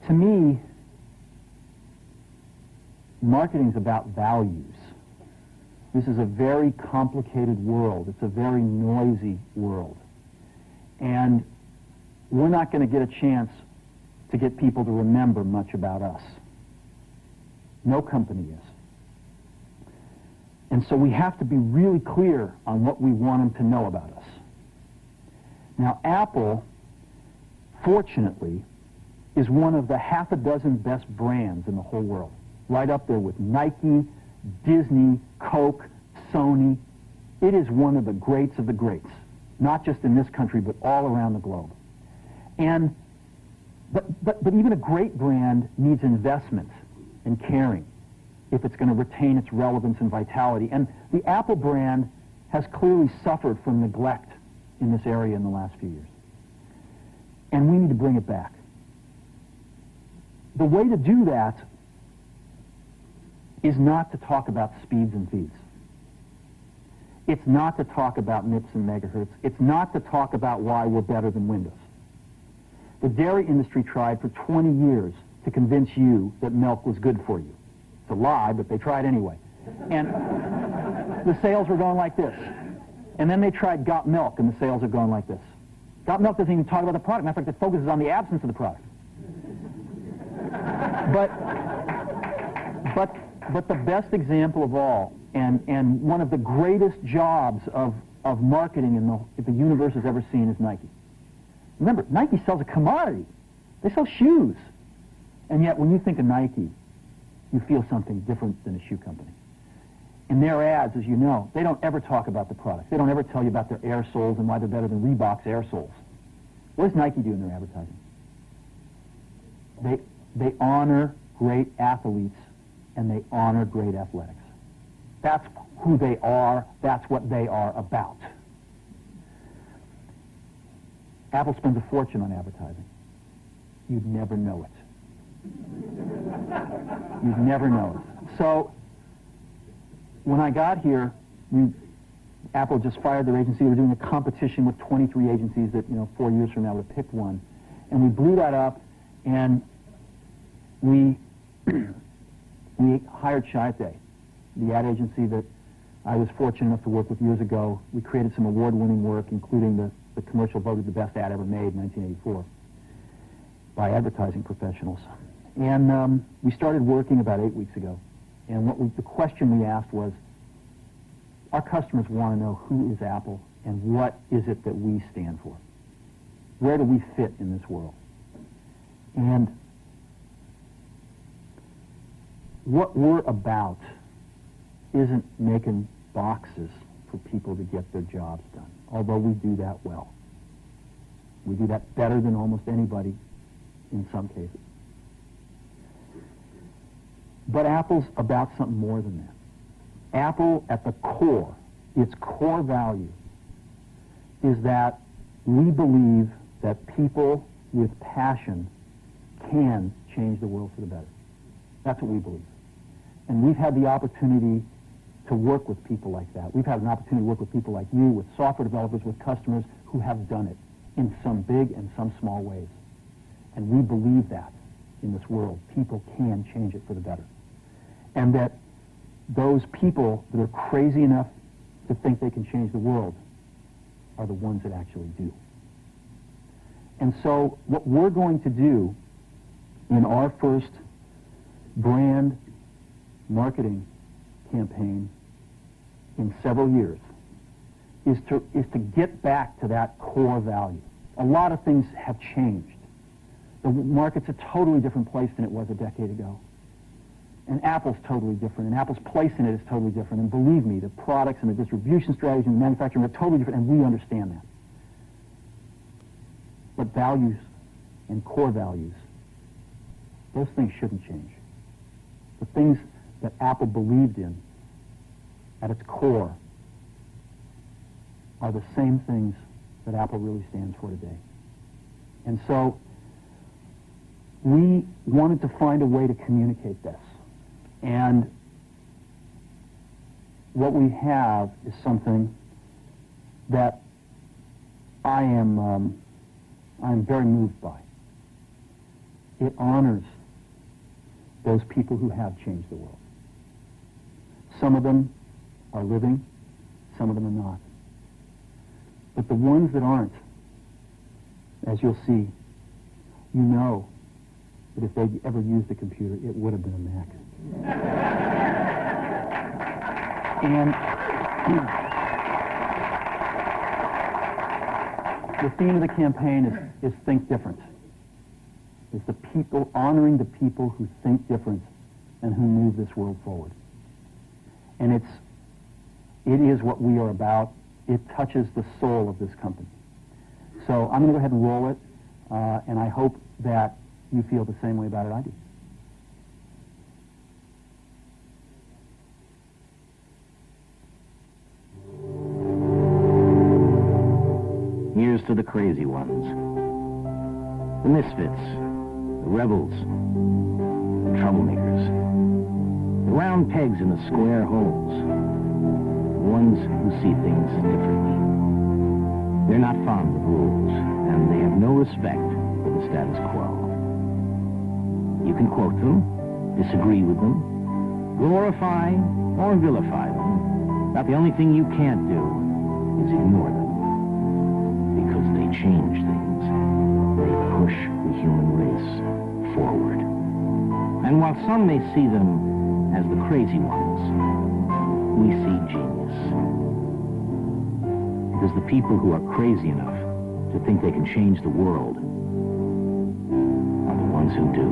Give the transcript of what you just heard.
To me, marketing is about values. This is a very complicated world. It's a very noisy world. And we're not going to get a chance to get people to remember much about us. No company is. And so we have to be really clear on what we want them to know about us. Now, Apple, fortunately, is one of the half a dozen best brands in the whole world. Right up there with Nike, Disney, Coke, Sony. It is one of the greats of the greats, not just in this country, but all around the globe. And but even a great brand needs investment and caring if it's going to retain its relevance and vitality. And the Apple brand has clearly suffered from neglect in this area in the last few years. And we need to bring it back. The way to do that is not to talk about speeds and feeds. It's not to talk about MIPS and megahertz. It's not to talk about why we're better than Windows. The dairy industry tried for 20 years to convince you that milk was good for you. It's a lie, but they tried anyway. And the sales were going like this. And then they tried Got Milk, and the sales are going like this. Got Milk doesn't even talk about the product. Matter of fact, it focuses on the absence of the product. But the best example of all, and one of the greatest jobs of marketing the universe has ever seen is Nike. Remember, Nike sells a commodity. They sell shoes. And yet, when you think of Nike, you feel something different than a shoe company. In their ads, as you know, they don't ever talk about the product. They don't ever tell you about their air soles and why they're better than Reebok's air soles. What does Nike do in their advertising? They honor great athletes, and they honor great athletics. That's who they are. That's what they are about. Apple spends a fortune on advertising. You'd never know it. You'd never know it. So, when I got here, Apple just fired their agency. We were doing a competition with 23 agencies that, 4 years from now would have picked one. And we blew that up, and we hired Siltanen, the ad agency that I was fortunate enough to work with years ago. We created some award-winning work, including the commercial voted the best ad ever made in 1984 by advertising professionals. And we started working about 8 weeks ago. And the question we asked was, our customers want to know who is Apple and what is it that we stand for? Where do we fit in this world? And what we're about isn't making boxes for people to get their jobs done, although we do that well. We do that better than almost anybody in some cases. But Apple's about something more than that. Apple, at the core, its core value, is that we believe that people with passion can change the world for the better. That's what we believe. And we've had the opportunity to work with people like that. We've had an opportunity to work with people like you, with software developers, with customers who have done it in some big and some small ways. And we believe that in this world. People can change it for the better. And that those people that are crazy enough to think they can change the world are the ones that actually do. And so what we're going to do in our first brand marketing campaign in several years is to get back to that core value. A lot of things have changed. The market's a totally different place than it was a decade ago. And Apple's totally different, and Apple's place in it is totally different. And believe me, the products and the distribution strategy and the manufacturing are totally different, and we understand that. But values and core values, those things shouldn't change. The things that Apple believed in at its core are the same things that Apple really stands for today. And so we wanted to find a way to communicate this. And what we have is something that I'm very moved by. it honors those people who have changed the world. Some of them are living, some of them are not. But the ones that aren't, as you'll see, you know that if they'd ever used a computer, it would have been a Mac. And the theme of the campaign is Think Different. It's the people, honoring the people who think different and who move this world forward. And it is what we are about. It touches the soul of this company. So I'm going to go ahead and roll it, and I hope that you feel the same way about it I do. Here's to the crazy ones, the misfits, the rebels, the troublemakers, the round pegs in the square holes, the ones who see things differently. They're not fond of rules, and they have no respect for the status quo. You can quote them, disagree with them, glorify or vilify them, but the only thing you can't do is ignore them. Because they change things. They push the human race forward. And while some may see them as the crazy ones, we see genius. Because the people who are crazy enough to think they can change the world are the ones who do.